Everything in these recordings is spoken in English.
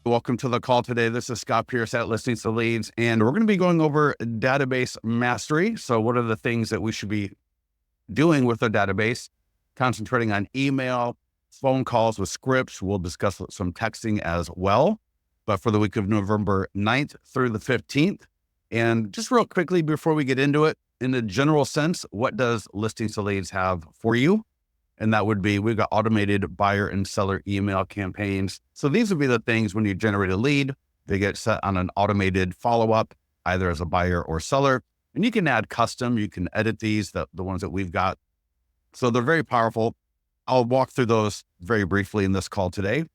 Welcome to the call today. This is Scott Pierce at Listings to Leads, and we're going to be going over database mastery. So what are the things that we should be doing with our database? Concentrating on email, phone calls with scripts. We'll discuss some texting as well, but for the week of November 9th through the 15th. And just real quickly before we get into it, in a general sense, what does Listings to Leads have for you? And that would be, we've got automated buyer and seller email campaigns. So these would be the things when you generate a lead, they get set on an automated follow-up, either as a buyer or seller. And you can add custom, you can edit these, the ones that we've got. So they're very powerful. I'll walk through those very briefly in this call today.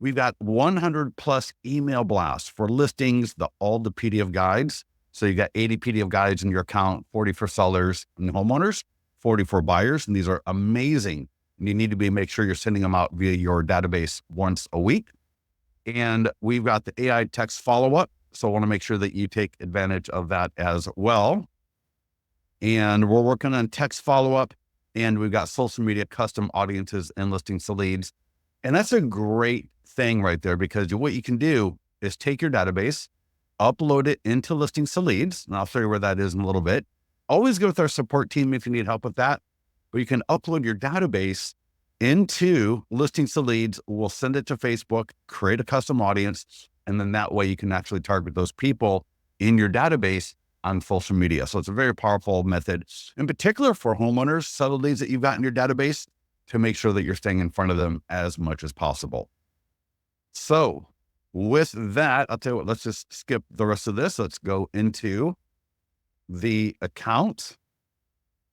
We've got 100 plus email blasts for listings, all the PDF guides. So you got 80 PDF guides in your account, 40 for sellers and homeowners, 40 for buyers. And these are amazing. And you need to make sure you're sending them out via your database once a week. And we've got the AI text follow-up. So I want to make sure that you take advantage of that as well. And we're working on text follow-up, and we've got social media custom audiences and Listings to Leads. And that's a great thing right there, because what you can do is take your database, upload it into Listings to Leads. And I'll show you where that is in a little bit. Always go with our support team if you need help with that, but you can upload your database into Listings to Leads. We'll send it to Facebook, create a custom audience, and then that way you can actually target those people in your database on social media. So it's a very powerful method, in particular for homeowners, settled leads that you've got in your database, to make sure that you're staying in front of them as much as possible. So with that, I'll tell you what, let's just skip the rest of this. Let's go into the account.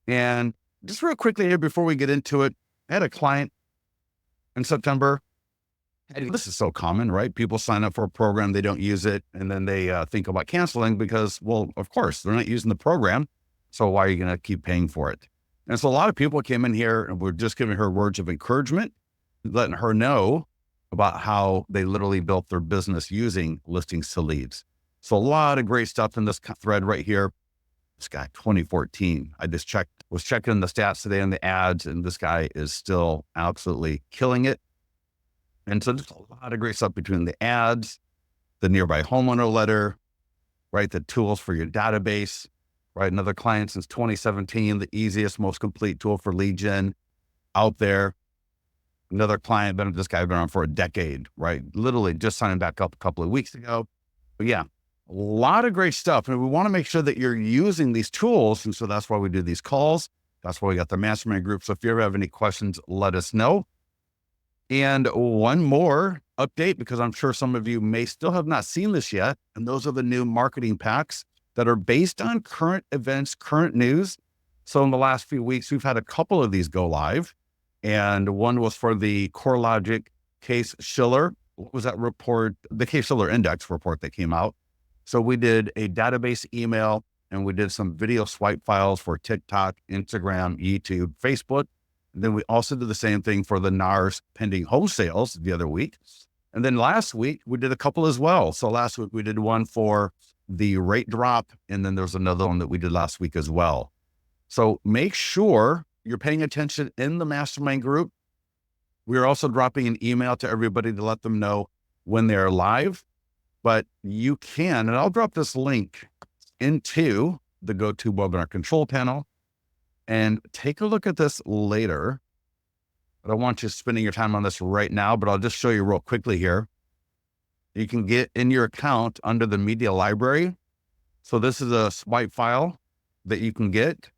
And just real quickly here before we get into it, I had a client in September. And this is so common, right? People sign up for a program, they don't use it, and then they think about canceling because, well, of course, they're not using the program. So why are you going to keep paying for it? And so a lot of people came in here and we're just giving her words of encouragement, letting her know about how they literally built their business using Listings to Leads. So a lot of great stuff in this thread right here. This guy, 2014. I just was checking the stats today on the ads, and this guy is still absolutely killing it. And so just a lot of great stuff between the ads, the nearby homeowner letter, right? The tools for your database, right? Another client since 2017, the easiest, most complete tool for lead gen out there. Another client, this guy been on for a decade, right? Literally just signed back up a couple of weeks ago. But yeah, a lot of great stuff. And we want to make sure that you're using these tools. And so that's why we do these calls. That's why we got the mastermind group. So if you ever have any questions, let us know. And one more update, because I'm sure some of you may still have not seen this yet. And those are the new marketing packs that are based on current events, current news. So in the last few weeks, we've had a couple of these go live. And one was for the CoreLogic Case-Shiller. What was that report? The Case-Shiller Index report that came out. So we did a database email, and we did some video swipe files for TikTok, Instagram, YouTube, Facebook. And then we also did the same thing for the NARS pending home sales the other week. And then last week we did a couple as well. So last week we did one for the rate drop, and then there's another one that we did last week as well. So make sure you're paying attention in the mastermind group. We are also dropping an email to everybody to let them know when they're live. But you can, and I'll drop this link into the GoToWebinar control panel, and take a look at this later. I don't want you spending your time on this right now, but I'll just show you real quickly here. You can get in your account under the media library. So this is a swipe file that you can get.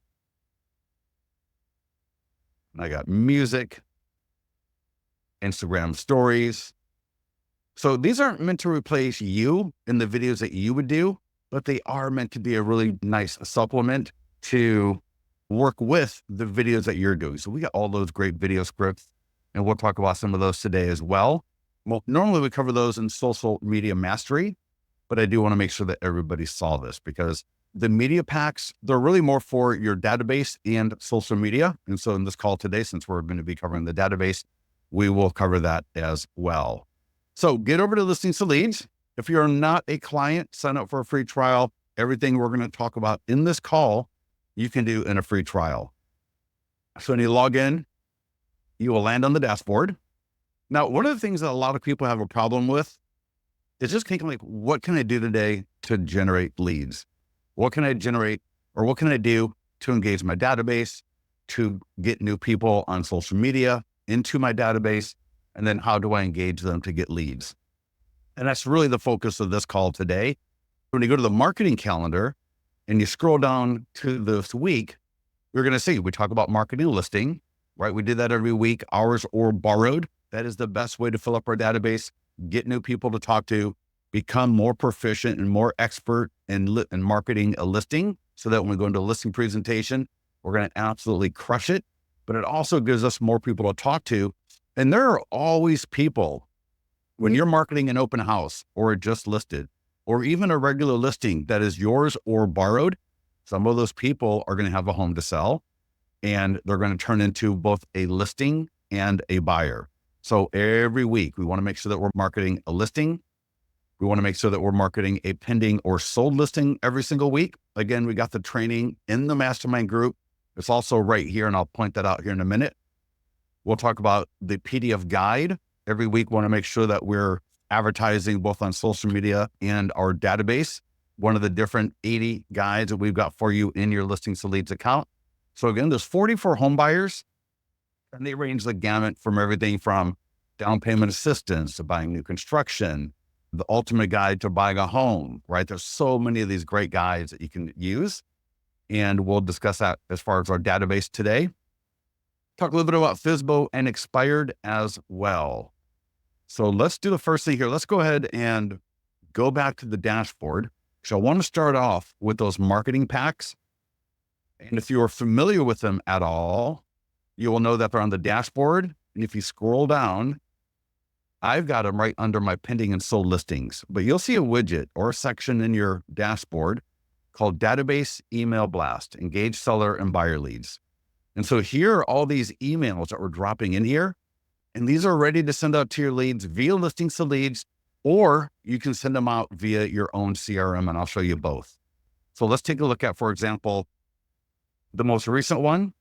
And I got music, Instagram stories. So these aren't meant to replace you in the videos that you would do, but they are meant to be a really nice supplement to work with the videos that you're doing. So we got all those great video scripts, and we'll talk about some of those today as well. Well, normally we cover those in social media mastery, but I do want to make sure that everybody saw this, because the media packs, they're really more for your database and social media. And so in this call today, since we're going to be covering the database, we will cover that as well. So get over to Listings to Leads. If you're not a client, sign up for a free trial. Everything we're going to talk about in this call, you can do in a free trial. So when you log in, you will land on the dashboard. Now, one of the things that a lot of people have a problem with It's just thinking like, what can I do today to generate leads? What can I generate or what can I do to engage my database, to get new people on social media into my database? And then how do I engage them to get leads? And that's really the focus of this call today. When you go to the marketing calendar and you scroll down to this week, you're going to see, we talk about marketing listing, right? We did that every week, ours or borrowed. That is the best way to fill up our database, get new people to talk to, become more proficient and more expert in marketing a listing so that when we go into a listing presentation, we're going to absolutely crush it. But it also gives us more people to talk to. And there are always people, when you're marketing an open house or just listed, or even a regular listing that is yours or borrowed, some of those people are going to have a home to sell and they're going to turn into both a listing and a buyer. So every week we want to make sure that we're marketing a listing. We want to make sure that we're marketing a pending or sold listing every single week. Again, we got the training in the mastermind group. It's also right here, and I'll point that out here in a minute. We'll talk about the PDF guide. Every week, we want to make sure that we're advertising both on social media and our database, one of the different 80 guides that we've got for you in your Listings to Leads account. So again, there's 44 home buyers, and they range the gamut from everything from down payment assistance to buying new construction, the ultimate guide to buying a home, right? There's so many of these great guides that you can use. And we'll discuss that as far as our database today. Talk a little bit about FSBO and expired as well. So let's do the first thing here. Let's go ahead and go back to the dashboard. So I want to start off with those marketing packs. And if you are familiar with them at all, you will know that they're on the dashboard. And if you scroll down, I've got them right under my pending and sold listings, but you'll see a widget or a section in your dashboard called Database Email Blast, Engage Seller and Buyer Leads. And so here are all these emails that we're dropping in here. And these are ready to send out to your leads via Listings to Leads, or you can send them out via your own CRM, and I'll show you both. So let's take a look at, for example, the most recent one,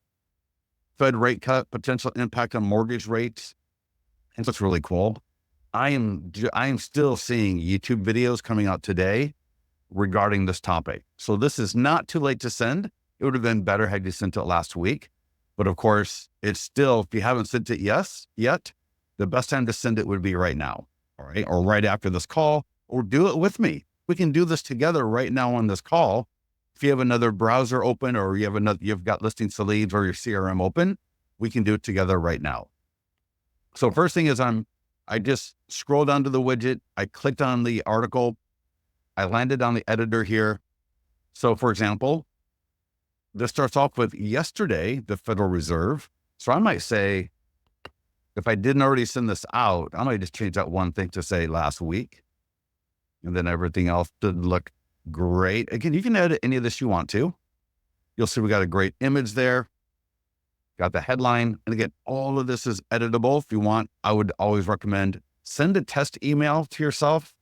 Fed rate cut, potential impact on mortgage rates. And what's really cool, I am still seeing YouTube videos coming out today regarding this topic. So this is not too late to send. It would have been better had you sent it last week. But of course, it's still, if you haven't sent it yet, the best time to send it would be right now, all right? Or right after this call, or do it with me. We can do this together right now on this call. If you have another browser open or you've got Listings to Leads or your CRM open, we can do it together right now. So first thing is I just scrolled down to the widget. I clicked on the article. I landed on the editor here. So for example, this starts off with yesterday, the Federal Reserve. So I might say, if I didn't already send this out, I might just change that one thing to say last week. And then everything else did look great. Again, you can edit any of this you want to. You'll see we got a great image there. Got the headline. And again, all of this is editable. If you want, I would always recommend send a test email to yourself.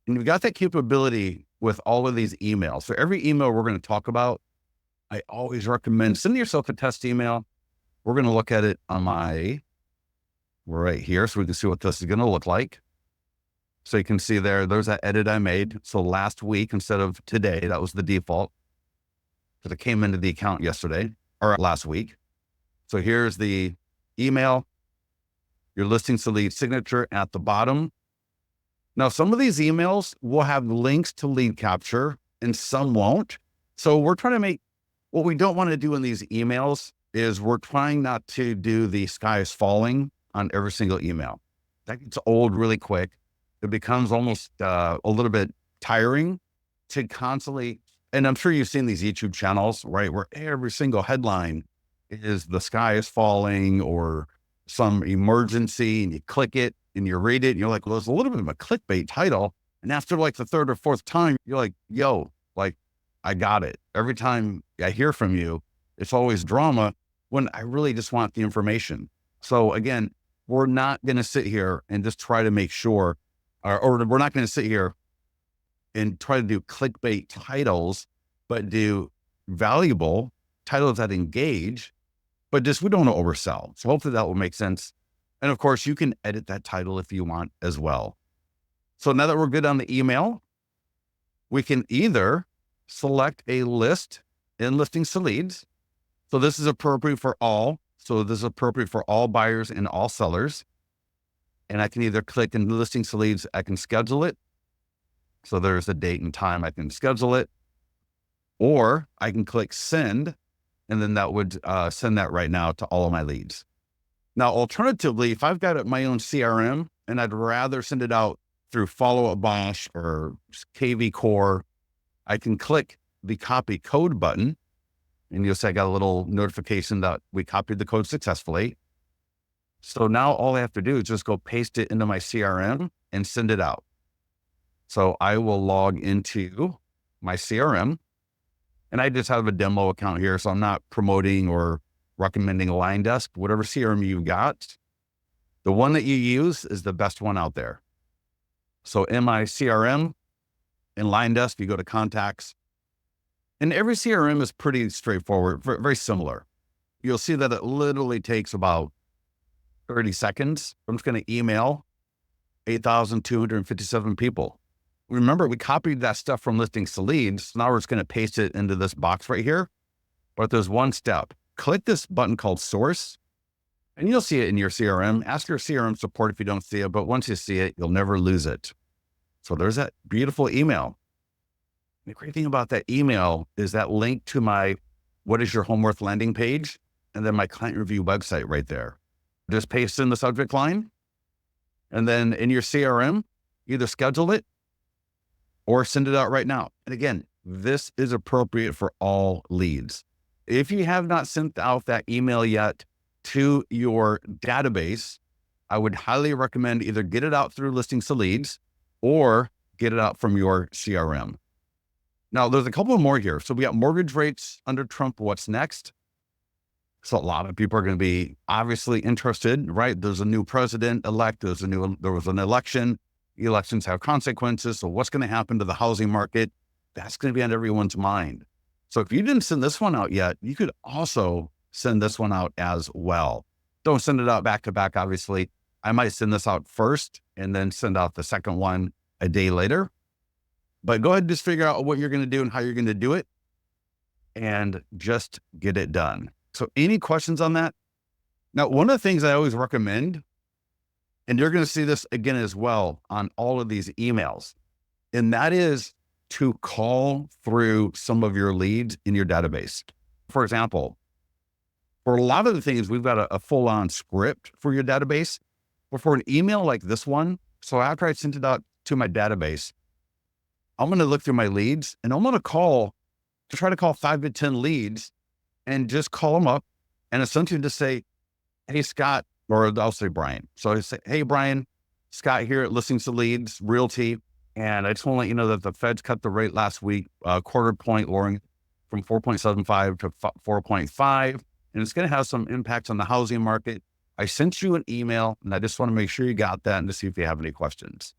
And you've got that capability with all of these emails. So every email we're going to talk about, I always recommend send yourself a test email. We're going to look at it on right here so we can see what this is going to look like. So you can see there's that edit I made. So last week instead of today, that was the default because it came into the account yesterday or last week. So here's the email, your Listings to Lead signature at the bottom. Now, some of these emails will have links to lead capture and some won't. So we're trying to make, what we don't want to do in these emails is we're trying not to do the sky is falling on every single email. That gets old really quick. It becomes almost a little bit tiring to constantly, and I'm sure you've seen these YouTube channels, right? Where every single headline is the sky is falling or some emergency, and you click it and you read it and you're like, well, it's a little bit of a clickbait title. And after like the third or fourth time, you're like, yo, like I got it. Every time I hear from you, it's always drama when I really just want the information. So again, we're not going to sit here and just try to make sure, or we're not going to sit here and try to do clickbait titles, but do valuable titles that engage, but just, we don't want to oversell. So hopefully that will make sense. And of course you can edit that title if you want as well. So now that we're good on the email, we can either select a list in Listings to Leads. So this is appropriate for all. So this is appropriate for all buyers and all sellers. And I can either click in Listings to Leads, I can schedule it. So there's a date and time, I can schedule it. Or I can click send, and then that would send that right now to all of my leads. Now, alternatively, if I've got my own CRM and I'd rather send it out through Follow Up Boss or KV Core, I can click the copy code button, and you'll see I got a little notification that we copied the code successfully. So now all I have to do is just go paste it into my CRM and send it out. So I will log into my CRM, and I just have a demo account here. So I'm not promoting or recommending LionDesk. Whatever CRM you've got, the one that you use is the best one out there. So in my CRM, in LionDesk, you go to contacts, and every CRM is pretty straightforward, very similar. You'll see that it literally takes about 30 seconds. I'm just going to email 8,257 people. Remember, we copied that stuff from Listings to Leads. Now we're just going to paste it into this box right here. But there's one step. Click this button called Source, and you'll see it in your CRM. Ask your CRM support if you don't see it, but once you see it, you'll never lose it. So there's that beautiful email. The great thing about that email is that link to my What is Your Home Worth landing page, and then my client review website right there. Just paste in the subject line, and then in your CRM, either schedule it or send it out right now. And again, this is appropriate for all leads. If you have not sent out that email yet to your database, I would highly recommend either get it out through Listings to Leads or get it out from your CRM. Now, there's a couple more here. So we got mortgage rates under Trump. What's next? So a lot of people are going to be obviously interested, right? There's a new president elect. There was an election. Elections have consequences. So what's going to happen to the housing market? That's going to be on everyone's mind. So if you didn't send this one out yet, you could also send this one out as well. Don't send it out back to back, obviously. I might send this out first and then send out the second one a day later. But go ahead and just figure out what you're going to do and how you're going to do it, and just get it done. So any questions on that? Now, one of the things I always recommend, and you're going to see this again as well on all of these emails, and that is to call through some of your leads in your database. For example, for a lot of the things, we've got a full-on script for your database, but for an email like this one, so after I sent it out to my database, I'm going to look through my leads, and I'm going to try to call 5 to 10 leads and just call them up and essentially just say, hey, Scott, or I'll say Brian. So I say, hey, Brian, Scott here at Listings to Leads Realty. And I just want to let you know that the Feds cut the rate last week, quarter point, lowering from 4.75 to 4.5. And it's going to have some impact on the housing market. I sent you an email, and I just want to make sure you got that and to see if you have any questions.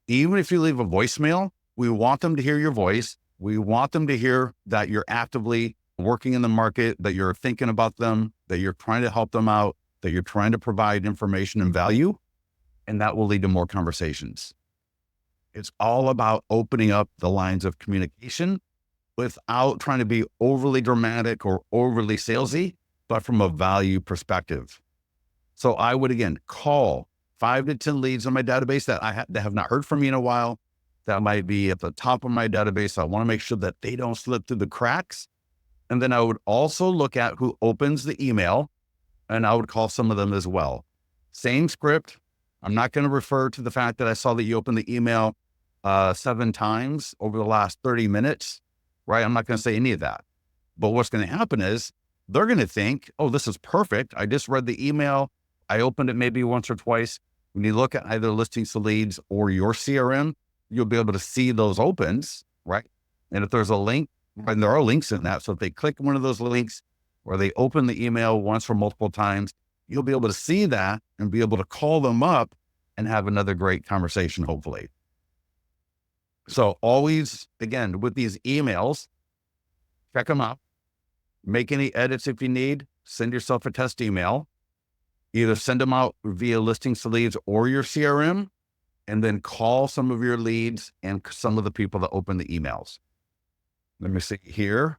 Even if you leave a voicemail, we want them to hear your voice. We want them to hear that you're actively working in the market, that you're thinking about them, that you're trying to help them out, that you're trying to provide information and value, and that will lead to more conversations. It's all about opening up the lines of communication without trying to be overly dramatic or overly salesy, but from a value perspective. So I would, again, call 5 to 10 leads on my database that that have not heard from me in a while, that might be at the top of my database. I want to make sure that they don't slip through the cracks. And then I would also look at who opens the email, and I would call some of them as well. Same script. I'm not going to refer to the fact that I saw that you opened the email 7 times over the last 30 minutes, right? I'm not going to say any of that. But what's going to happen is they're going to think, oh, this is perfect. I just read the email. I opened it maybe once or twice. When you look at either Listings to Leads or your CRM, you'll be able to see those opens, right? And if there's a link, and there are links in that. So if they click one of those links or they open the email once or multiple times, you'll be able to see that and be able to call them up and have another great conversation, hopefully. So always, again, with these emails, check them out, make any edits if you need, send yourself a test email, either send them out via Listings to Leads or your CRM, and then call some of your leads and some of the people that open the emails. Let me see here.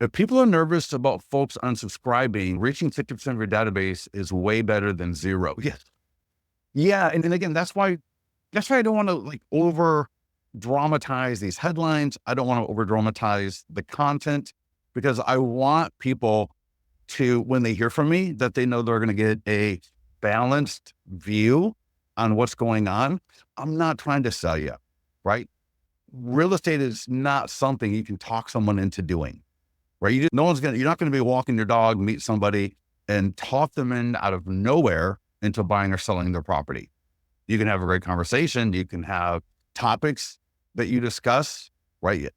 If people are nervous about folks unsubscribing, reaching 50% of your database is way better than zero. Yes. Yeah. And again, that's why I don't want to like over dramatize these headlines. I don't want to over dramatize the content, because I want people to, when they hear from me, that they know they're going to get a balanced view on what's going on. I'm not trying to sell you, right? Real estate is not something you can talk someone into doing, right? You're not going to be walking your dog, meet somebody and talk them in out of nowhere into buying or selling their property. You can have a great conversation. You can have topics that you discuss, right?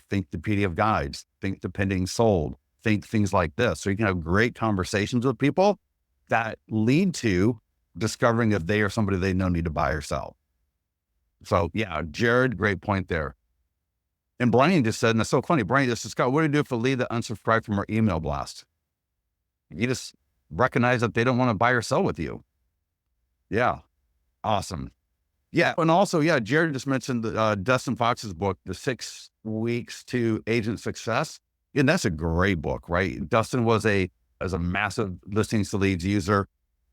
Think the PDF guides, think the pending sold, think things like this. So you can have great conversations with people that lead to discovering if they are somebody they know need to buy or sell. So yeah, Jared, great point there. And Brian just said, and it's so funny, Brian just said, Scott, what do you do if a lead that unsubscribed from our email blast? You just recognize that they don't want to buy or sell with you. Yeah. Awesome. Yeah. And also, yeah, Jared just mentioned Dustin Fox's book, The 6 Weeks to Agent Success. And that's a great book, right? Dustin was a massive listings to leads user,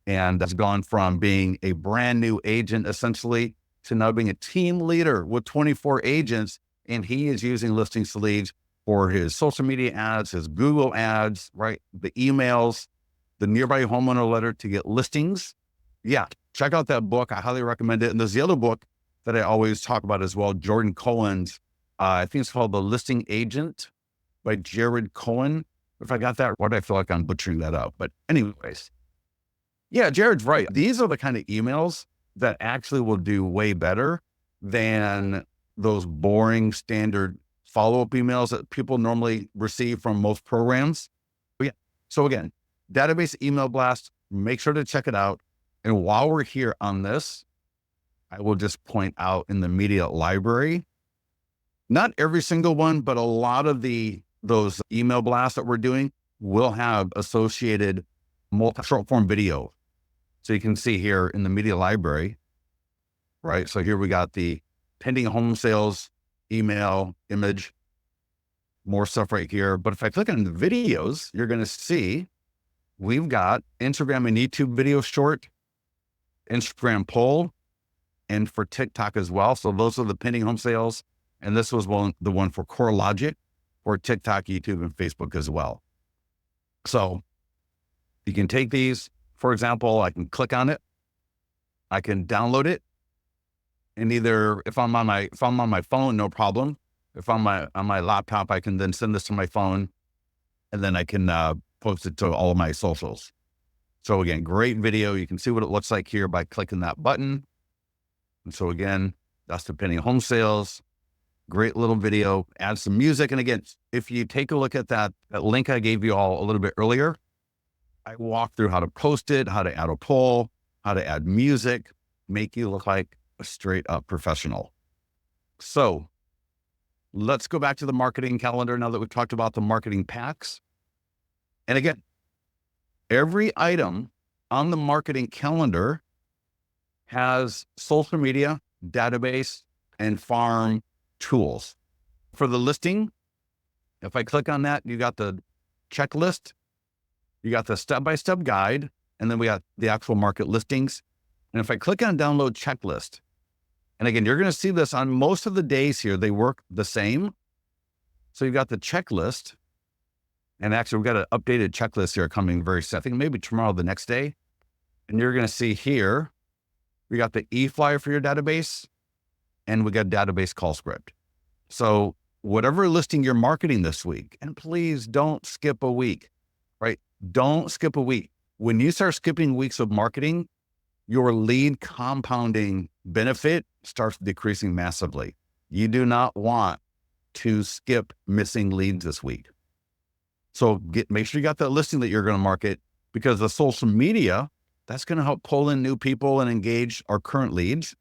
and has gone from being a brand new agent essentially to now being a team leader with 24 agents. And he is using listings to leads for his social media ads, his Google ads, right? The emails, the nearby homeowner letter to get listings. Yeah. Check out that book. I highly recommend it. And there's the other book that I always talk about as well, Jordan Cohen's, I think it's called The Listing Agent by Jared Cohen. If I got that right, I feel like I'm butchering that up. But anyways, yeah, Jared's right. These are the kind of emails that actually will do way better than those boring standard follow-up emails that people normally receive from most programs. But yeah, so again, database email blast, make sure to check it out. And while we're here on this, I will just point out in the media library, not every single one, but a lot of those email blasts that we're doing will have associated short form video. So you can see here in the media library, right? So here we got the pending home sales, email, image, more stuff right here. But if I click on the videos, you're going to see we've got Instagram and YouTube video short, Instagram poll, and for TikTok as well. So those are the pending home sales. And this was the one for CoreLogic for TikTok, YouTube, and Facebook as well. So you can take these, for example, I can click on it. I can download it. And either if I'm on my phone, no problem. If I'm on my laptop, I can then send this to my phone, and then I can post it to all of my socials. So again, great video. You can see what it looks like here by clicking that button. And so again, that's the pending home sales. Great little video, add some music. And again, if you take a look at that link I gave you all a little bit earlier, I walk through how to post it, how to add a poll, how to add music, make you look like a straight up professional. So let's go back to the marketing calendar now that we've talked about the marketing packs. And again, every item on the marketing calendar has social media, database, and farm tools. For the listing, if I click on that, you got the checklist, you got the step-by-step guide, and then we got the actual market listings. And if I click on download checklist, and again, you're going to see this on most of the days here, they work the same. So you've got the checklist, and actually we've got an updated checklist here coming very soon. I think maybe tomorrow, the next day. And you're going to see here, we got the e-flyer for your database, and we got database call script. So whatever listing you're marketing this week, and please don't skip a week, right? Don't skip a week. When you start skipping weeks of marketing, your lead compounding benefit starts decreasing massively. You do not want to skip missing leads this week. So make sure you got that listing that you're going to market, because the social media, that's going to help pull in new people and engage our current leads.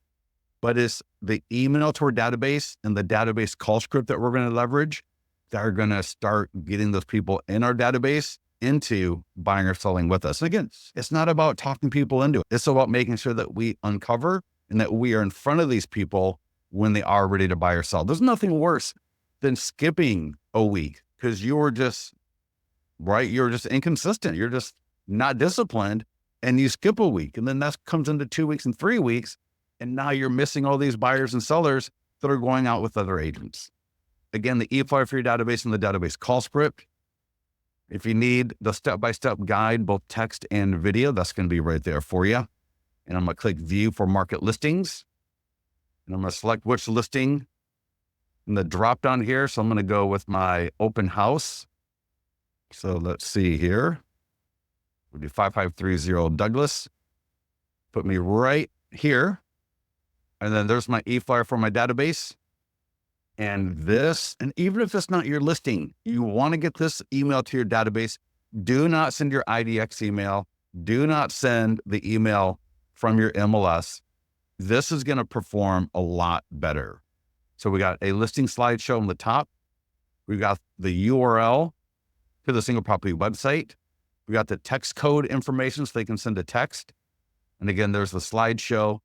But it's the email to our database and the database call script that we're going to leverage that are going to start getting those people in our database into buying or selling with us. And again, it's not about talking people into it. It's about making sure that we uncover and that we are in front of these people when they are ready to buy or sell. There's nothing worse than skipping a week because you're just inconsistent. You're just not disciplined, and you skip a week, and then that comes into 2 weeks and 3 weeks. And now you're missing all these buyers and sellers that are going out with other agents. Again, the e-flyer for your database and the database call script. If you need the step-by-step guide, both text and video, that's going to be right there for you. And I'm going to click view for market listings. And I'm going to select which listing in the drop down here. So I'm going to go with my open house. So let's see here. We'll do 5530 Douglas. Put me right here. And then there's my e-flyer for my database. And even if it's not your listing, you want to get this email to your database. Do not send your IDX email. Do not send the email from your MLS. This is going to perform a lot better. So we got a listing slideshow on the top. We got the URL to the single property website. We got the text code information so they can send a text. And again, there's the slideshow.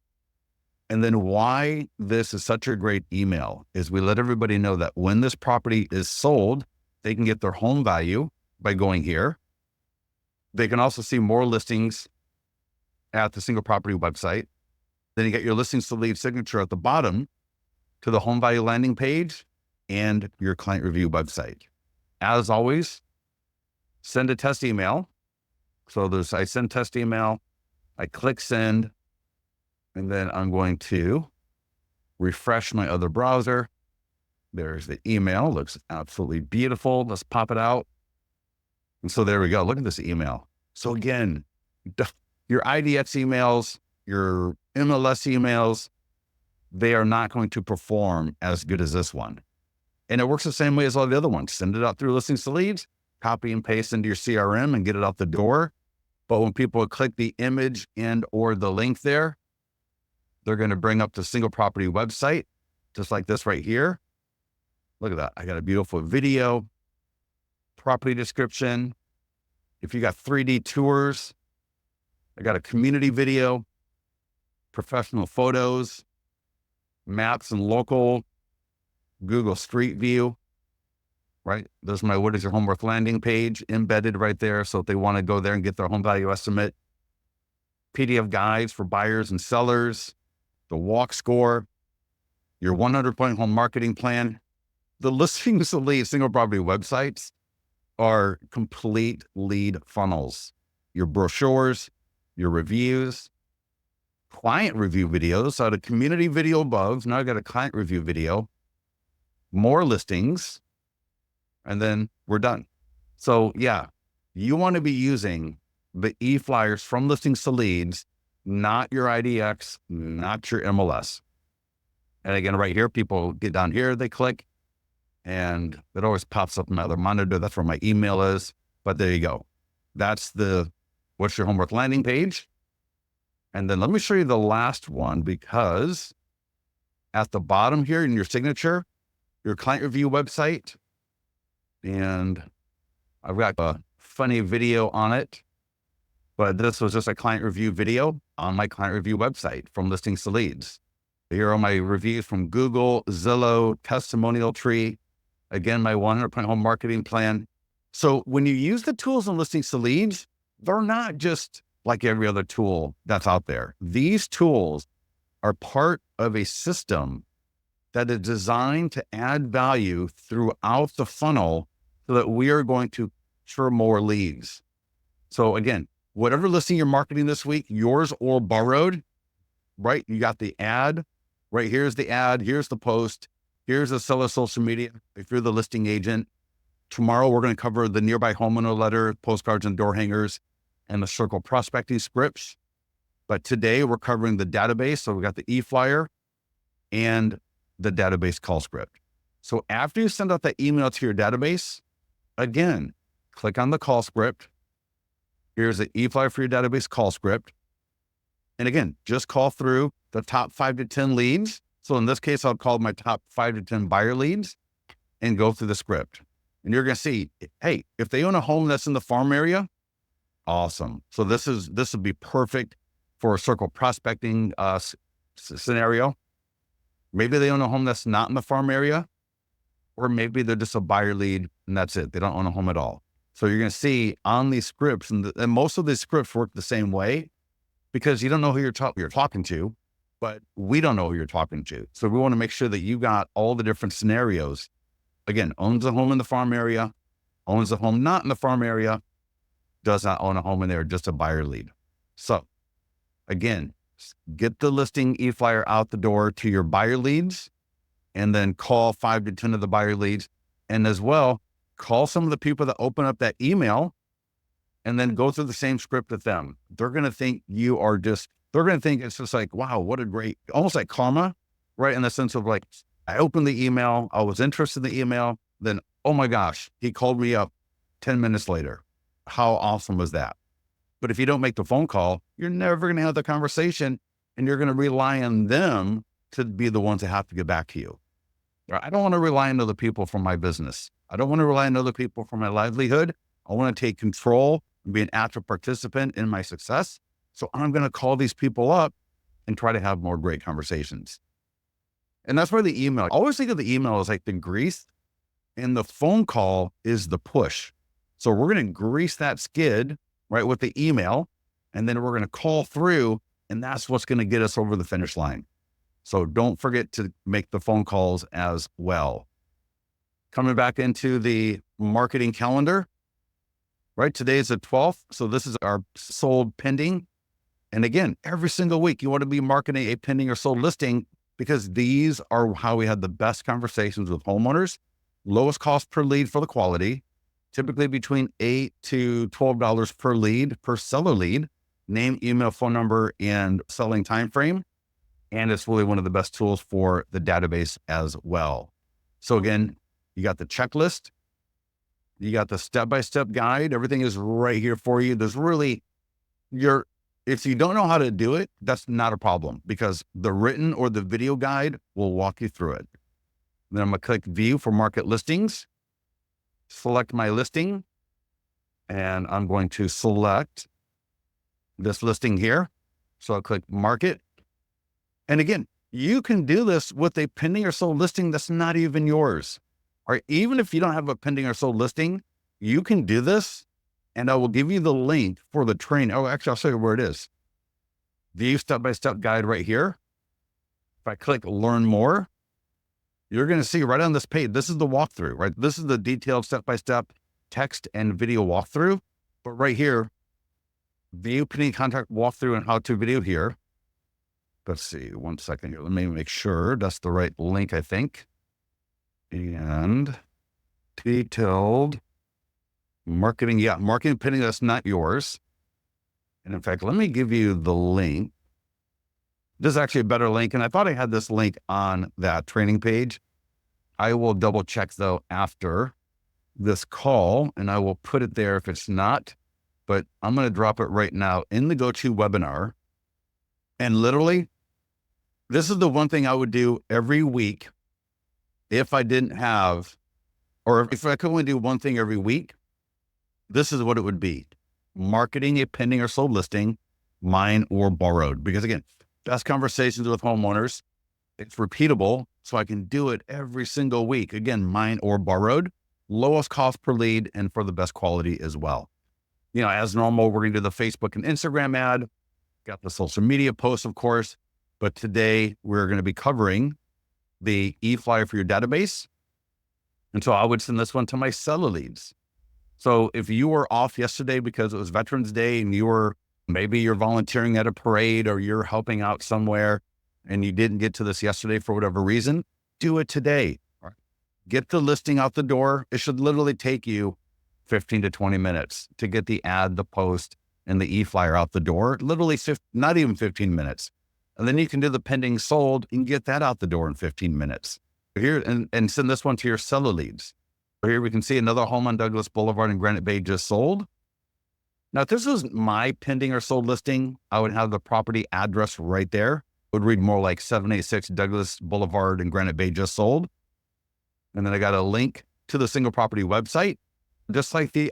And then why this is such a great email is we let everybody know that when this property is sold, they can get their home value by going here. They can also see more listings at the single property website. Then you get your listings to lead signature at the bottom to the home value landing page and your client review website. As always, send a test email. So I send test email, I click send, and then I'm going to refresh my other browser. There's the email, looks absolutely beautiful. Let's pop it out. And so there we go. Look at this email. So again, your IDX emails, your MLS emails, they are not going to perform as good as this one. And it works the same way as all the other ones. Send it out through listings to leads, copy and paste into your CRM and get it out the door. But when people click the image and or the link there, they're going to bring up the single property website, just like this right here. Look at that. I got a beautiful video, property description. If you got 3D tours, I got a community video, professional photos, maps and local, Google Street View, right? There's my What is Your Home Worth landing page embedded right there. So if they want to go there and get their home value estimate, PDF guides for buyers and sellers, the walk score, your 100-point home marketing plan. The listings to lead single property websites are complete lead funnels. Your brochures, your reviews, client review videos. So I had a community video above. Now I got a client review video, more listings, and then we're done. So yeah, you want to be using the e-flyers from listings to leads, not your IDX, not your MLS. And again, right here, people get down here, they click, and it always pops up in my other monitor. That's where my email is. But there you go. That's the What's Your Home Worth landing page. And then let me show you the last one, because at the bottom here in your signature, your client review website, and I've got a funny video on it, but this was just a client review video on my client review website from listings to leads. Here are my reviews from Google, Zillow, Testimonial Tree. Again, my 100-point home marketing plan. So when you use the tools on listings to leads, they're not just like every other tool that's out there. These tools are part of a system that is designed to add value throughout the funnel so that we are going to capture more leads. So again, whatever listing you're marketing this week, yours or borrowed, right? You got the ad, right? Here's the ad, here's the post, here's the seller social media. If you're the listing agent, tomorrow we're going to cover the nearby homeowner letter, postcards and door hangers, and the circle prospecting scripts. But today we're covering the database. So we got the e-flyer and the database call script. So after you send out that email to your database, again, click on the call script. Here's the e-flyer for your database call script. And again, just call through the top 5 to 10 leads. So in this case, I'll call my top 5 to 10 buyer leads and go through the script. And you're going to see, hey, if they own a home that's in the farm area, awesome. So this would be perfect for circle prospecting scenario. Maybe they own a home that's not in the farm area, or maybe they're just a buyer lead and that's it. They don't own a home at all. So you're going to see on these scripts, and most of these scripts work the same way because you don't know who you're talking to, but we don't know who you're talking to. So we want to make sure that you got all the different scenarios. Again, owns a home in the farm area, owns a home not in the farm area, does not own a home in there, just a buyer lead. So again, get the listing e-flyer out the door to your buyer leads, and then call 5 to 10 of the buyer leads. And as well, call some of the people that open up that email and then go through the same script with them. They're going to think they're going to think it's just like, wow, what a great, almost like karma, right? In the sense of like, I opened the email, I was interested in the email, then, oh my gosh, he called me up 10 minutes later. How awesome was that? But if you don't make the phone call, you're never going to have the conversation, and you're going to rely on them to be the ones that have to get back to you. I don't want to rely on other people for my business. I don't want to rely on other people for my livelihood. I want to take control and be an active participant in my success. So I'm going to call these people up and try to have more great conversations. And that's where the email, I always think of the email as like the grease, and the phone call is the push. So we're going to grease that skid, right, with the email, and then we're going to call through, and that's what's going to get us over the finish line. So don't forget to make the phone calls as well. Coming back into the marketing calendar, right? Today is the 12th. So this is our sold pending. And again, every single week you want to be marketing a pending or sold listing, because these are how we have the best conversations with homeowners. Lowest cost per lead for the quality, typically between $8 to $12 per lead, per seller lead, name, email, phone number, and selling time frame. And it's really one of the best tools for the database as well. So again, you got the checklist, you got the step-by-step guide. Everything is right here for you. There's really if you don't know how to do it, that's not a problem, because the written or the video guide will walk you through it. Then I'm going to click view for market listings, select my listing, and I'm going to select this listing here. So I'll click market. And again, you can do this with a pending or sold listing that's not even yours. Or even if you don't have a pending or sold listing, you can do this, and I will give you the link for the training. Oh, actually, I'll show you where it is. View step-by-step guide right here. If I click learn more, you're going to see right on this page, this is the walkthrough, right? This is the detailed step-by-step text and video walkthrough. But right here, view pending contract walkthrough and how-to video here. Let's see, 1 second here. Let me make sure that's the right link, I think. And detailed marketing. Yeah, marketing pending, that's not yours. And in fact, let me give you the link. This is actually a better link. And I thought I had this link on that training page. I will double check though after this call, and I will put it there if it's not, but I'm going to drop it right now in the GoToWebinar. And literally, this is the one thing I would do every week if I didn't have, or if I could only do one thing every week. This is what it would be: marketing a pending or sold listing, mine or borrowed. Because again, best conversations with homeowners, it's repeatable, so I can do it every single week. Again, mine or borrowed, lowest cost per lead, and for the best quality as well. You know, as normal, we're going to do the Facebook and Instagram ad, got the social media posts, of course, but today we're going to be covering the e-flyer for your database. And so I would send this one to my seller leads. So if you were off yesterday because it was Veterans Day, and maybe you're volunteering at a parade, or you're helping out somewhere and you didn't get to this yesterday for whatever reason, do it today. Get the listing out the door. It should literally take you 15 to 20 minutes to get the ad, the post, and the e-flyer out the door. Literally not even 15 minutes. And then you can do the pending sold and get that out the door in 15 minutes. Here, and send this one to your seller leads. Here we can see another home on Douglas Boulevard in Granite Bay just sold. Now, if this was my pending or sold listing, I would have the property address right there. It would read more like 786 Douglas Boulevard in Granite Bay just sold. And then I got a link to the single property website, just like the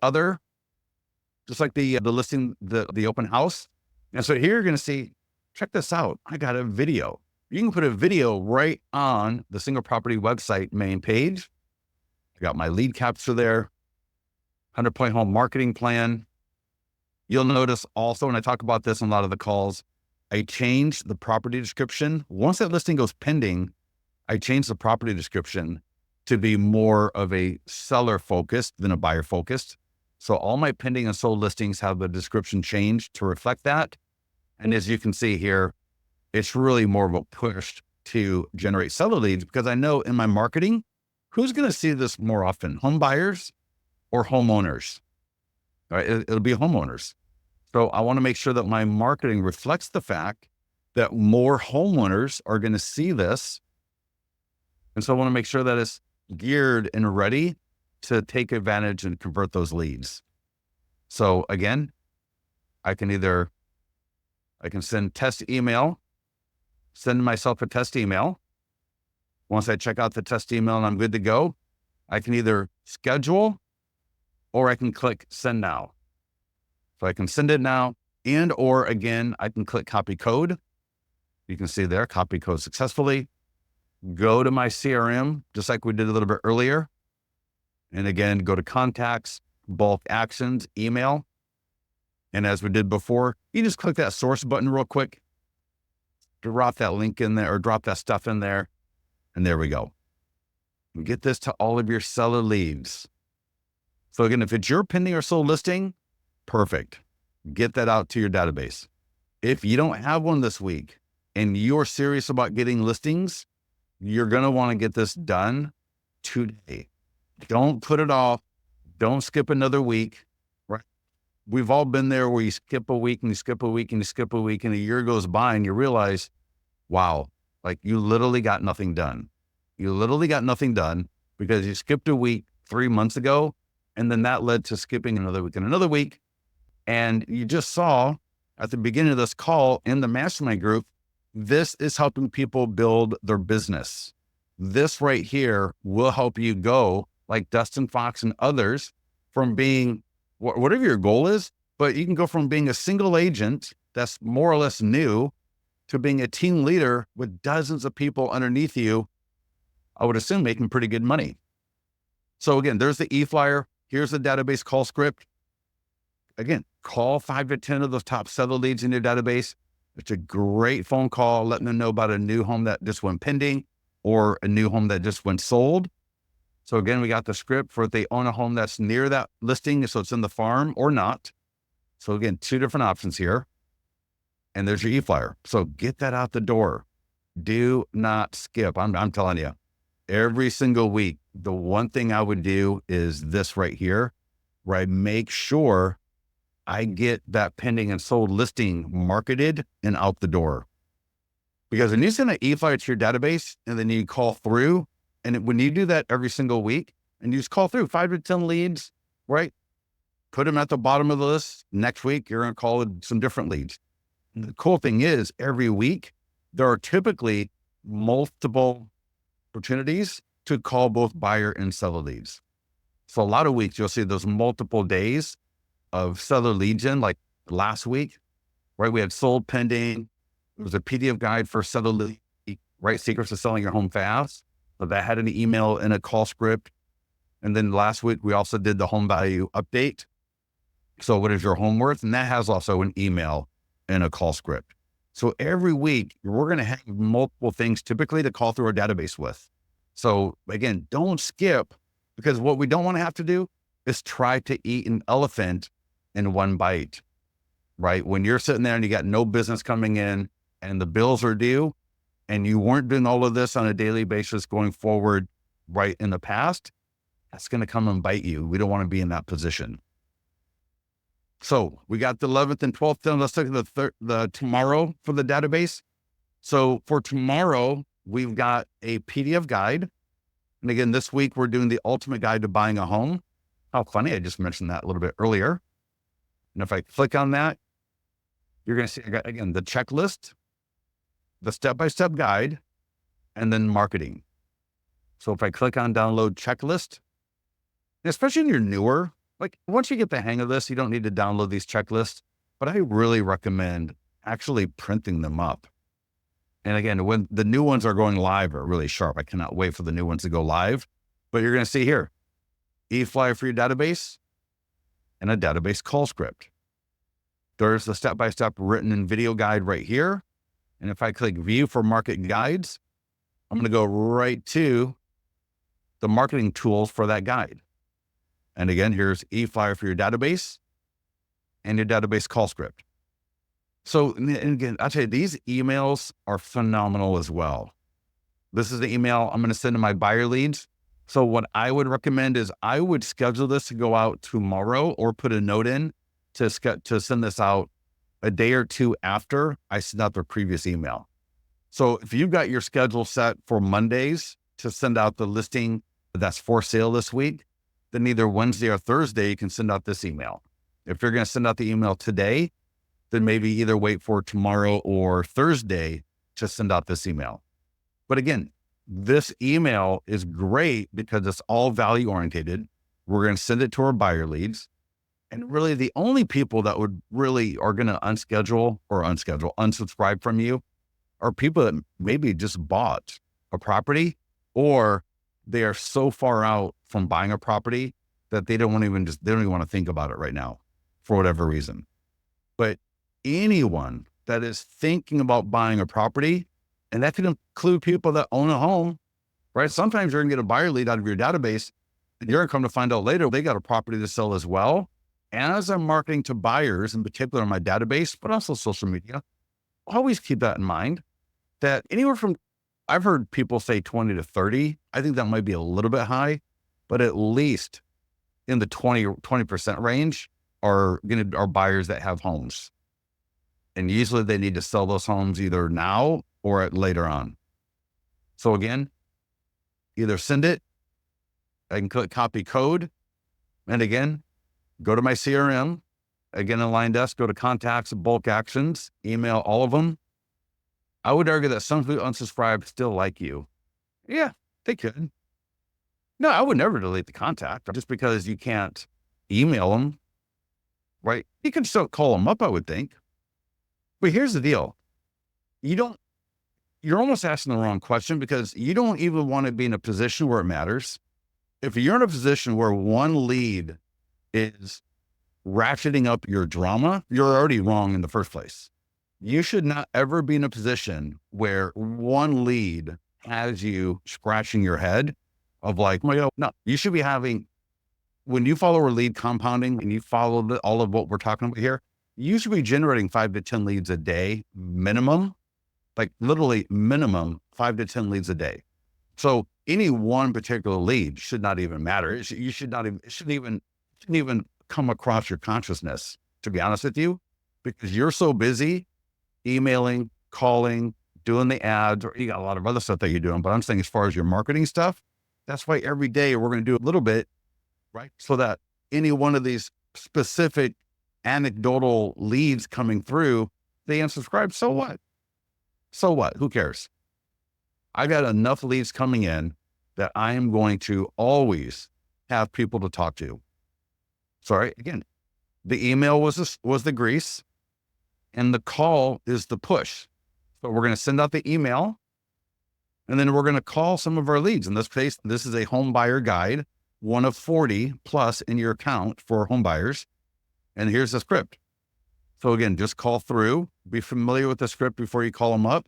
listing, the open house. And so here you're going to see, check this out. I got a video. You can put a video right on the single property website main page. I got my lead capture there, 100-point home marketing plan. You'll notice also, when I talk about this in a lot of the calls, I changed the property description. Once that listing goes pending, I changed the property description to be more of a seller focused than a buyer focused. So all my pending and sold listings have the description changed to reflect that. And as you can see here, it's really more of a push to generate seller leads, because I know in my marketing, who's going to see this more often, home buyers or homeowners? Right? It'll be homeowners. So I want to make sure that my marketing reflects the fact that more homeowners are going to see this. And so I want to make sure that it's geared and ready to take advantage and convert those leads. So again, I can send test email, send myself a test email. Once I check out the test email and I'm good to go, I can either schedule or I can click send now. So I can send it now, and or again, I can click copy code. You can see there, copy code successfully. Go to my CRM, just like we did a little bit earlier. And again, go to contacts, bulk actions, email. And as we did before, you just click that source button real quick, drop that link in there or drop that stuff in there. And there we go. Get this to all of your seller leads. So again, if it's your pending or sold listing, perfect. Get that out to your database. If you don't have one this week and you're serious about getting listings, you're going to want to get this done today. Don't put it off. Don't skip another week, right? We've all been there where you skip a week and you skip a week and you skip a week and a year goes by and you realize, wow, like you literally got nothing done. You literally got nothing done because you skipped a week 3 months ago. And then that led to skipping another week and another week. And you just saw at the beginning of this call in the mastermind group, this is helping people build their business. This right here will help you go, like Dustin Fox and others, from being whatever your goal is, but you can go from being a single agent that's more or less new to being a team leader with dozens of people underneath you, I would assume making pretty good money. So again, there's the e-flyer. Here's the database call script. Again, call 5 to 10 of those top seller leads in your database. It's a great phone call, letting them know about a new home that just went pending or a new home that just went sold. So again, we got the script for if they own a home that's near that listing, so it's in the farm or not. So again, 2 different options here. And there's your e-flyer. So get that out the door. Do not skip. I'm telling you, every single week, the one thing I would do is this right here, where I make sure I get that pending and sold listing marketed and out the door. Because when you send an e-flyer to your database and then you call through, and when you do that every single week and you just call through 5 to 10 leads, right? Put them at the bottom of the list. Next week, you're going to call some different leads. And the cool thing is every week, there are typically multiple opportunities to call both buyer and seller leads. So a lot of weeks, you'll see those multiple days of seller leads in, like last week, right? We had sold pending. There was a PDF guide for seller lead, right? Secrets of selling your home fast. So that had an email and a call script. And then last week, we also did the home value update. So what is your home worth? And that has also an email and a call script. So every week, we're going to have multiple things typically to call through our database with. So again, don't skip, because what we don't want to have to do is try to eat an elephant in one bite, right? When you're sitting there and you got no business coming in and the bills are due and you weren't doing all of this on a daily basis going forward, right, in the past, that's going to come and bite you. We don't want to be in that position. So we got the 11th and 12th done. Let's look at the tomorrow for the database. So for tomorrow, we've got a PDF guide. And again, this week we're doing the ultimate guide to buying a home. How funny, I just mentioned that a little bit earlier. And if I click on that, you're going to see, again, the checklist, the step-by-step guide, and then marketing. So if I click on download checklist, especially when you're newer, like once you get the hang of this, you don't need to download these checklists, but I really recommend actually printing them up. And again, when the new ones are going live are really sharp. I cannot wait for the new ones to go live. But you're going to see here, eFlyer for your database and a database call script. There's the step-by-step written in video guide right here. And if I click view for market guides, I'm going to go right to the marketing tools for that guide. And again, here's eFlyer for your database and your database call script. So, and again, I'll tell you, these emails are phenomenal as well. This is the email I'm going to send to my buyer leads. So what I would recommend is I would schedule this to go out tomorrow or put a note in to send this out a day or two after I send out the previous email. So if you've got your schedule set for Mondays to send out the listing that's for sale this week, then either Wednesday or Thursday, you can send out this email. If you're going to send out the email today, then maybe either wait for tomorrow or Thursday to send out this email. But again, this email is great because it's all value oriented. We're going to send it to our buyer leads. And really the only people that would really are going to unsubscribe from you are people that maybe just bought a property, or they are so far out from buying a property that they don't even want to think about it right now for whatever reason. But anyone that is thinking about buying a property, and that can include people that own a home, right? Sometimes you're going to get a buyer lead out of your database and you're going to come to find out later, they got a property to sell as well. As I'm marketing to buyers, in particular in my database, but also social media, always keep that in mind that anywhere from, I've heard people say 20 to 30. I think that might be a little bit high, but at least in the 20% range are buyers that have homes. And usually they need to sell those homes either now or later on. So again, either send it, I can click copy code. And again, go to my CRM, again, in LionDesk, go to contacts, bulk actions, email all of them. I would argue that some who unsubscribe still like you. Yeah, they could. No, I would never delete the contact just because you can't email them, right? You can still call them up, I would think. But here's the deal. You're almost asking the wrong question because you don't even want to be in a position where it matters. If you're in a position where one lead is ratcheting up your drama, you're already wrong in the first place. You should not ever be in a position where one lead has you scratching your head of like, well, no, you should be having, when you follow a lead compounding and you follow all of what we're talking about here, you should be generating 5 to 10 leads a day minimum, like literally minimum 5 to 10 leads a day. So any one particular lead should not even matter. It shouldn't even come across your consciousness, to be honest with you, because you're so busy emailing, calling, doing the ads, or you got a lot of other stuff that you're doing. But I'm saying as far as your marketing stuff, that's why every day we're going to do a little bit, right? So that any one of these specific anecdotal leads coming through, they unsubscribe. So what? So what? Who cares? I got enough leads coming in that I am going to always have people to talk to. Sorry, again, the email was the grease and the call is the push. So we're going to send out the email and then we're going to call some of our leads. In this case, this is a home buyer guide, one of 40 plus in your account for home buyers. And here's the script. So again, just call through, be familiar with the script before you call them up,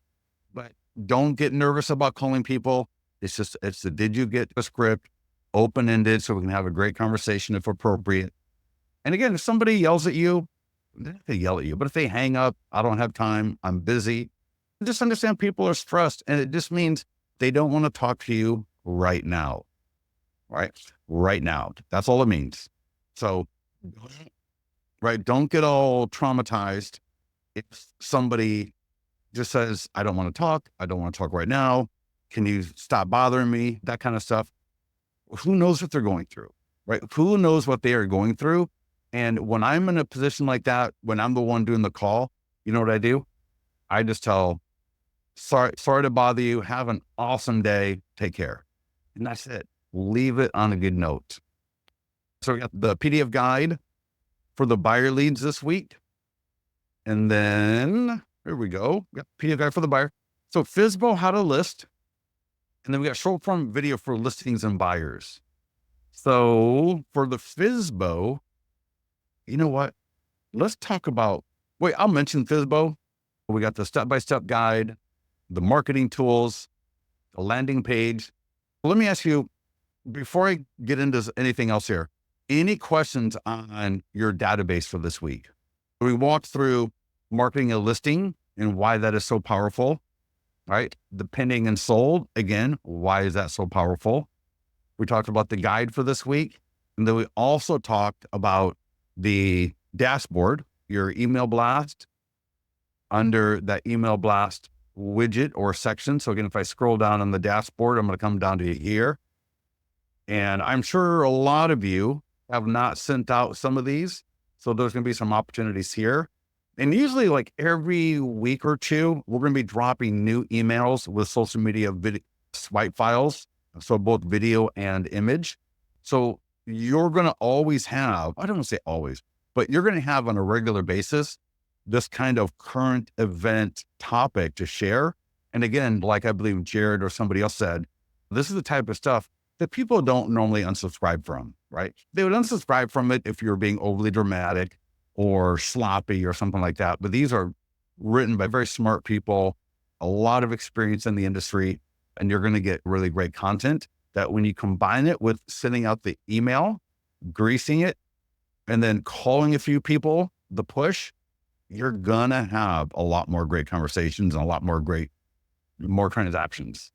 but don't get nervous about calling people. It's the, did you get the script open-ended so we can have a great conversation if appropriate. And again, if somebody yells at you, they yell at you, but if they hang up, I don't have time, I'm busy, just understand people are stressed. And it just means they don't want to talk to you right now, right? Right now. That's all it means. So, right, don't get all traumatized if somebody just says, I don't want to talk right now. Can you stop bothering me? That kind of stuff. Who knows what they're going through, right? Who knows what they are going through? And when I'm in a position like that, when I'm the one doing the call, you know what I do? I just tell, sorry to bother you. Have an awesome day. Take care. And that's it. Leave it on a good note. So we got the PDF guide for the buyer leads this week. And then here we go. We got PDF guide for the buyer. So FSBO, how to list. And then we got short form video for listings and buyers. So for the FSBO, you know what? Let's talk about, I'll mention FSBO. We got the step-by-step guide, the marketing tools, the landing page. Let me ask you, before I get into anything else here, any questions on your database for this week? We walked through marketing a listing and why that is so powerful, right? The pending and sold, again, why is that so powerful? We talked about the guide for this week. And then we also talked about the dashboard, your email blast, under that email blast widget or section. So again, if I scroll down on the dashboard, I'm going to come down to here. And I'm sure a lot of you have not sent out some of these. So there's going to be some opportunities here. And usually like every week or two, we're going to be dropping new emails with social media swipe files. So both video and image. So you're going to always have, I don't want to say always, but you're going to have on a regular basis, this kind of current event topic to share. And again, like I believe Jared or somebody else said, this is the type of stuff that people don't normally unsubscribe from, right? They would unsubscribe from it if you're being overly dramatic or sloppy or something like that. But these are written by very smart people, a lot of experience in the industry, and you're going to get really great content that when you combine it with sending out the email, greasing it, and then calling a few people, the push, you're going to have a lot more great conversations and a lot more transactions.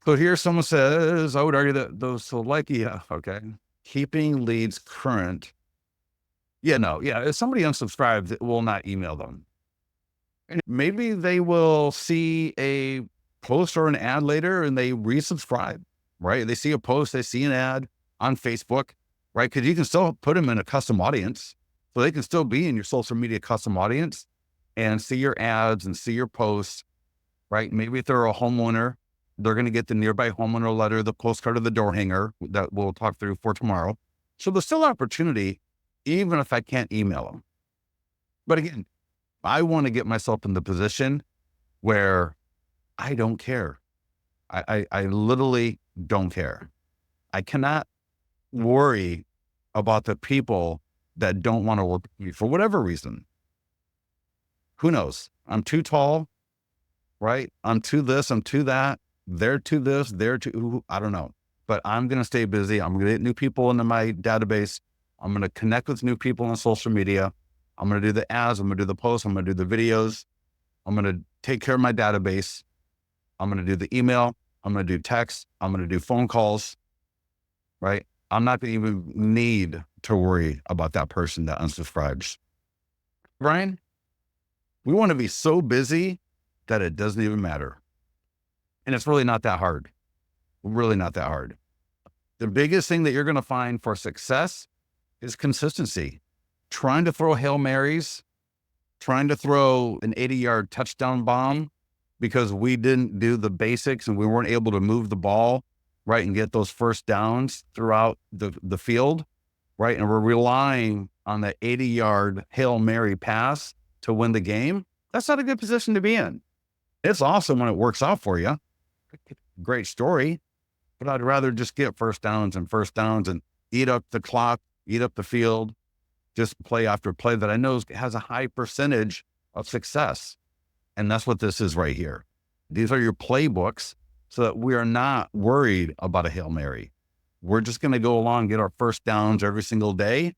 So here someone says, I would argue that okay. Keeping leads current. If somebody unsubscribes, it will not email them. And maybe they will see a post or an ad later and they resubscribe, right? They see a post, they see an ad on Facebook, right? Because you can still put them in a custom audience. So they can still be in your social media custom audience and see your ads and see your posts, right? Maybe if they're a homeowner, they're going to get the nearby homeowner letter, the postcard, or the door hanger that we'll talk through for tomorrow. So there's still opportunity, even if I can't email them. But again, I want to get myself in the position where I don't care. I literally don't care. I cannot worry about the people that don't want to work with me for whatever reason. Who knows? I'm too tall, right? I'm too this, I'm too that. They're to this, they're to, I don't know, but I'm going to stay busy. I'm going to get new people into my database. I'm going to connect with new people on social media. I'm going to do the ads. I'm going to do the posts. I'm going to do the videos. I'm going to take care of my database. I'm going to do the email. I'm going to do text. I'm going to do phone calls, right? I'm not going to even need to worry about that person that unsubscribes. Brian, we want to be so busy that it doesn't even matter. And it's really not that hard. Really not that hard. The biggest thing that you're going to find for success is consistency. Trying to throw Hail Marys, trying to throw an 80-yard touchdown bomb because we didn't do the basics and we weren't able to move the ball, right, and get those first downs throughout the field, right? And we're relying on the 80-yard Hail Mary pass to win the game. That's not a good position to be in. It's awesome when it works out for you. Great story, but I'd rather just get first downs and eat up the clock, eat up the field, just play after play that I know has a high percentage of success. And that's what this is right here. These are your playbooks so that we are not worried about a Hail Mary. We're just going to go along, get our first downs every single day.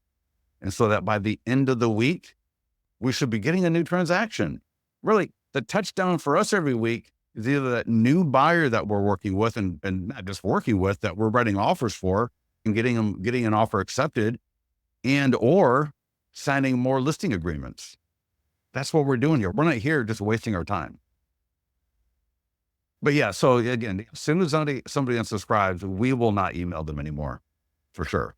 And so that by the end of the week, we should be getting a new transaction. Really, the touchdown for us every week is either that new buyer that we're working with and not just working with, that we're writing offers for and getting an offer accepted, and or signing more listing agreements. That's what we're doing here. We're not here just wasting our time. But yeah, so again, as soon as somebody unsubscribes, we will not email them anymore, for sure.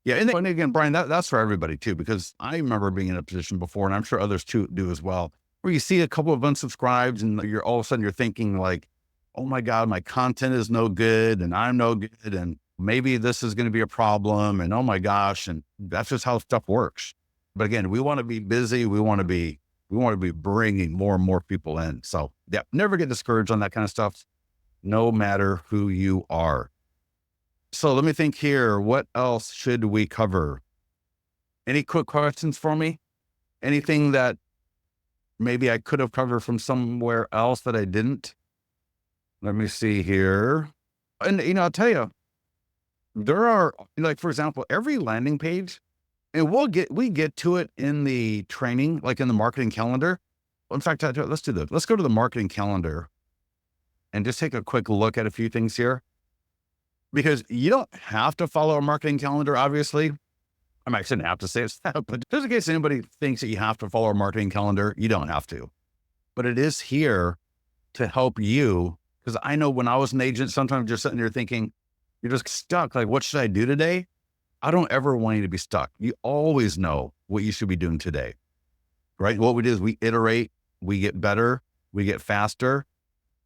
Yeah, and again, Brian, that's for everybody too, because I remember being in a position before, and I'm sure others too do as well, where you see a couple of unsubscribes and you're all of a sudden you're thinking like, oh my God, my content is no good and I'm no good and maybe this is going to be a problem and oh my gosh. And that's just how stuff works. But again, we want to be busy. We want to be We want to be bringing more and more people in. So yeah, never get discouraged on that kind of stuff, no matter who you are. So let me think here. What else should we cover? Any quick questions for me? Anything that maybe I could have covered from somewhere else that I didn't? Let me see here. And, I'll tell you, there are, like, for example, every landing page, and we get to it in the training, like in the marketing calendar. In fact, let's do this. Let's go to the marketing calendar and just take a quick look at a few things here, because you don't have to follow a marketing calendar, obviously. I shouldn't have to say it's that, but just in case anybody thinks that you have to follow a marketing calendar, you don't have to. But it is here to help you, because I know when I was an agent, sometimes you're sitting there thinking, you're just stuck. Like, what should I do today? I don't ever want you to be stuck. You always know what you should be doing today, right? What we do is we iterate, we get better, we get faster.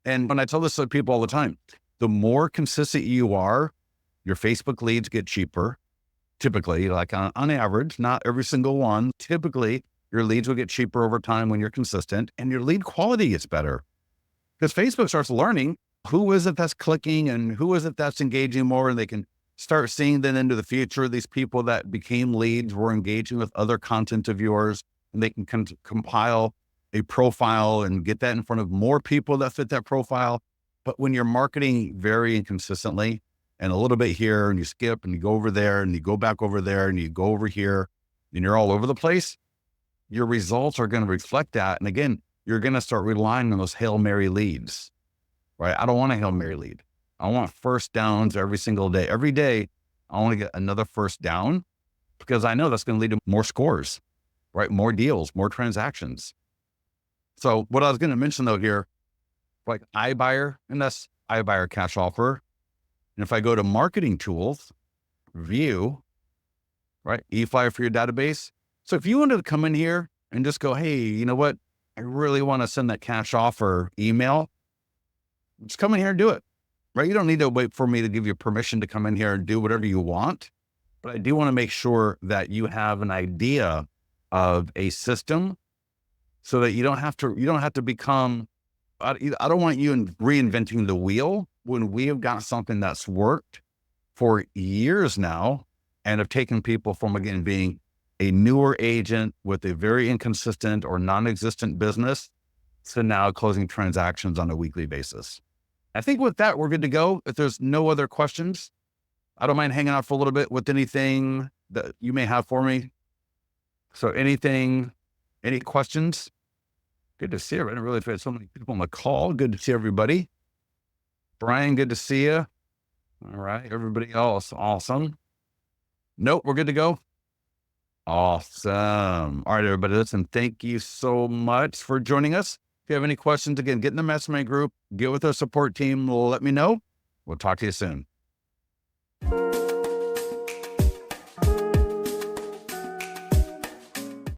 And when I tell this to people all the time, the more consistent you are, your Facebook leads get cheaper. Typically, like on average, not every single one. Typically, your leads will get cheaper over time when you're consistent, and your lead quality gets better, because Facebook starts learning who is it that's clicking and who is it that's engaging more, and they can start seeing then into the future, these people that became leads were engaging with other content of yours, and they can compile a profile and get that in front of more people that fit that profile. But when you're marketing very inconsistently, and a little bit here, and you skip, and you go over there, and you go back over there, and you go over here, and you're all over the place, your results are going to reflect that. And again, you're going to start relying on those Hail Mary leads, right? I don't want a Hail Mary lead. I want first downs every single day. Every day, I want to get another first down, because I know that's going to lead to more scores, right? More deals, more transactions. So what I was going to mention though here, like iBuyer, and that's iBuyer Cash Offer. And if I go to marketing tools, view, right, eFlyer for your database. So if you wanted to come in here and just go, hey, you know what? I really want to send that cash offer email. Just come in here and do it, right? You don't need to wait for me to give you permission to come in here and do whatever you want. But I do want to make sure that you have an idea of a system, so that you don't have to become, I don't want you reinventing the wheel when we have got something that's worked for years now, and have taken people from, again, being a newer agent with a very inconsistent or non-existent business to now closing transactions on a weekly basis. I think with that, we're good to go. If there's no other questions, I don't mind hanging out for a little bit with anything that you may have for me. So any questions? Good to see you. I didn't realize we had so many people on the call. Good to see everybody. Brian, good to see you. All right. Everybody else, awesome. Nope, we're good to go. Awesome. All right, everybody. Listen, thank you so much for joining us. If you have any questions, again, get in the mastermind group, get with our support team. Let me know. We'll talk to you soon.